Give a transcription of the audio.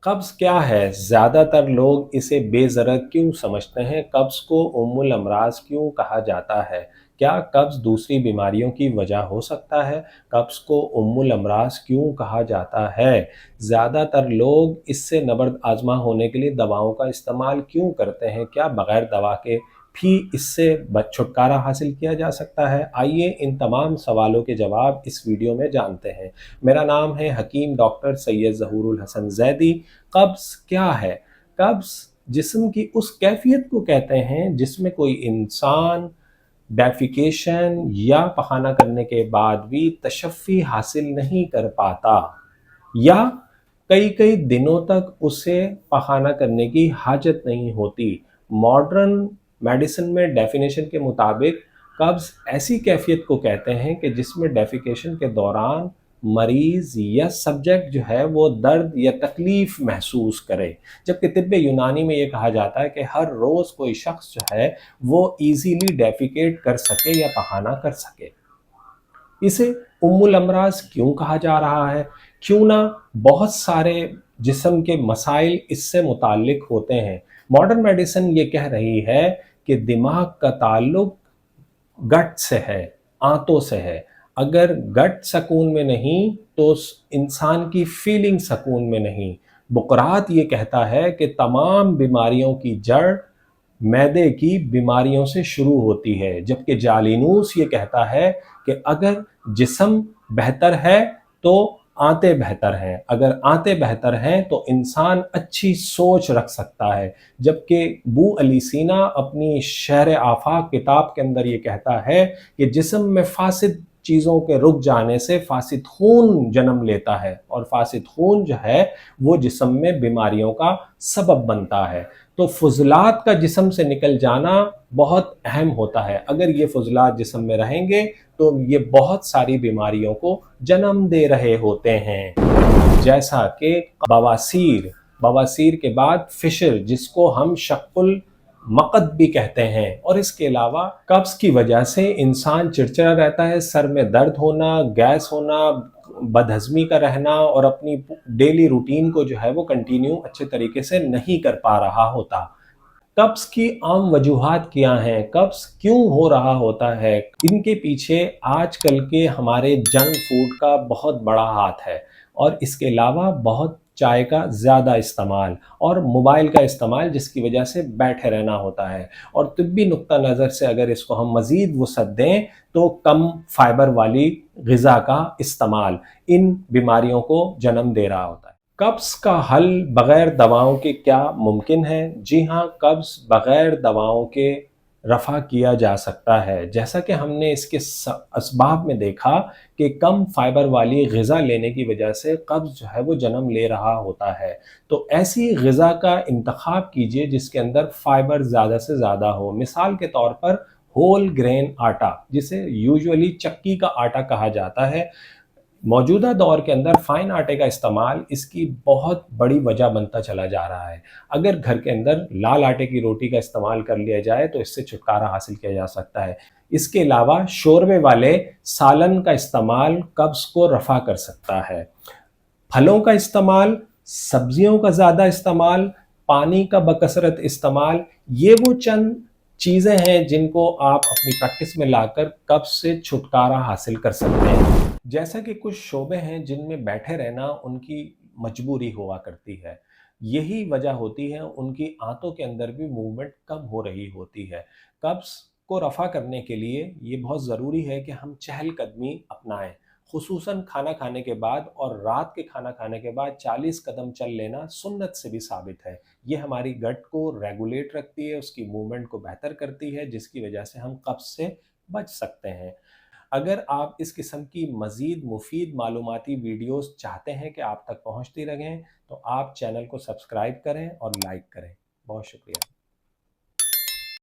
कब्ज़ क्या है? ज़्यादातर लोग इसे बेज़रर क्यों समझते हैं? कब्ज़ को उम्मुल अमराज़ क्यों कहा जाता है? क्या कब्ज़ दूसरी बीमारियों की वजह हो सकता है? कब्ज़ को उम्मुल अमराज़ क्यों कहा जाता है? ज़्यादातर लोग इससे नबर्द आज़मा होने के लिए दवाओं का इस्तेमाल क्यों करते हैं? क्या बग़ैर दवा के भी इससे छुटकारा हासिल किया जा सकता है? आइए इन तमाम सवालों के जवाब इस वीडियो में जानते हैं। मेरा नाम है हकीम डॉक्टर सैयद ज़हूरुल हसन ज़ैदी। कब्ज़ क्या है? कब्ज़ जिस्म की उस कैफ़ियत को कहते हैं जिसमें कोई इंसान डेफिकेशन या पखाना करने के बाद भी तशफ़्फ़ी हासिल नहीं कर पाता, या कई कई दिनों तक उसे पखाना करने की हाजत नहीं होती। मॉडर्न मेडिसिन में डेफिनेशन के मुताबिक कब्ज़ ऐसी कैफियत को कहते हैं कि जिसमें डेफिकेशन के दौरान मरीज़ या सब्जेक्ट जो है वो दर्द या तकलीफ़ महसूस करे, जबकि तिब्बे यूनानी में ये कहा जाता है कि हर रोज़ कोई शख्स जो है वो ईज़िली डेफिकेट कर सके या पखाना कर सके। इसे उम्मुल अमराज क्यों कहा जा रहा है? क्यों ना बहुत सारे जिस्म के मसाइल इससे मुताल्लिक होते हैं। मॉडर्न मेडिसिन ये कह रही है कि दिमाग का ताल्लुक गट से है, आंतों से है। अगर गट सकून में नहीं तो इंसान की फीलिंग सकून में नहीं। बुकरात ये कहता है कि तमाम बीमारियों की जड़ मैदे की बीमारियों से शुरू होती है, जबकि जालिनूस ये कहता है कि अगर जिस्म बेहतर है तो आंतें बेहतर हैं, अगर आंतें बेहतर हैं तो इंसान अच्छी सोच रख सकता है। जबकि बू अली सीना अपनी शहर आफाक किताब के अंदर ये कहता है कि जिस्म में फासिद चीज़ों के रुक जाने से फासिद खून जन्म लेता है, और फासिद खून जो है वो जिस्म में बीमारियों का सबब बनता है। तो फुजलात का जिस्म से निकल जाना बहुत अहम होता है। अगर ये फुजलात जिस्म में रहेंगे तो ये बहुत सारी बीमारियों को जन्म दे रहे होते हैं, जैसा कि बवासीर, बवासीर के बाद फिशर जिसको हम शक्कुल मकद भी कहते हैं, और इसके अलावा कब्ज़ की वजह से इंसान चिड़चिड़ा रहता है, सर में दर्द होना, गैस होना, बदहज़मी का रहना, और अपनी डेली रूटीन को जो है वो कंटिन्यू अच्छे तरीके से नहीं कर पा रहा होता। कब्ज़ की आम वजूहात क्या हैं? कब्ज़ क्यों हो रहा होता है? इनके पीछे आजकल के हमारे जंक फूड का बहुत बड़ा हाथ है, और इसके अलावा बहुत चाय का ज़्यादा इस्तेमाल और मोबाइल का इस्तेमाल, जिसकी वजह से बैठे रहना होता है। और तिब्बी नुक्ता नज़र से अगर इसको हम मज़ीद वसअत दें तो कम फ़ाइबर वाली ग़िज़ा का इस्तेमाल इन बीमारियों को जन्म दे रहा होता है। कब्ज़ का हल बग़ैर दवाओं के क्या मुमकिन है? जी हाँ, कब्ज़ बग़ैर दवाओं के रफ़ा किया जा सकता है। जैसा कि हमने इसके असबाब में देखा कि कम फ़ाइबर वाली ग़िज़ा लेने की वजह से कब्ज़ जो है वो जन्म ले रहा होता है। तो ऐसी ग़िज़ा का इंतख़ाब कीजिए जिसके अंदर फ़ाइबर ज़्यादा से ज़्यादा हो। मिसाल के तौर पर होल ग्रेन आटा, जिसे यूजुअली चक्की का आटा कहा जाता है, मौजूदा दौर के अंदर फ़ाइन आटे का इस्तेमाल इसकी बहुत बड़ी वजह बनता चला जा रहा है। अगर घर के अंदर लाल आटे की रोटी का इस्तेमाल कर लिया जाए तो इससे छुटकारा हासिल किया जा सकता है। इसके अलावा शोरबे वाले सालन का इस्तेमाल कब्ज़ को रफ़ा कर सकता है। फलों का इस्तेमाल, सब्जियों का ज़्यादा इस्तेमाल, पानी का बकसरत इस्तेमाल, ये वो चंद चीज़ें हैं जिनको आप अपनी प्रैक्टिस में लाकर कब्ज़ से छुटकारा हासिल कर सकते हैं। जैसा कि कुछ शोबे हैं जिनमें बैठे रहना उनकी मजबूरी हुआ करती है। यही वजह होती है उनकी आंतों के अंदर भी मूवमेंट कम हो रही होती है। कब्ज़ को रफ़ा करने के लिए ये बहुत ज़रूरी है कि हम चहलकदमी अपनाएँ। खुसूसन खाना खाने के बाद और रात के खाना खाने के बाद 40 कदम चल लेना सुन्नत से भी साबित है। ये हमारी गट को रेगुलेट रखती है, उसकी मूवमेंट को बेहतर करती है, जिसकी वजह से हम कब्ज़ से बच सकते हैं। अगर आप इस किस्म की मज़ीद मुफ़ीद मालूमाती वीडियोज़ चाहते हैं कि आप तक पहुँचती रहें, तो आप चैनल को सब्सक्राइब करें और लाइक करें। बहुत शुक्रिया।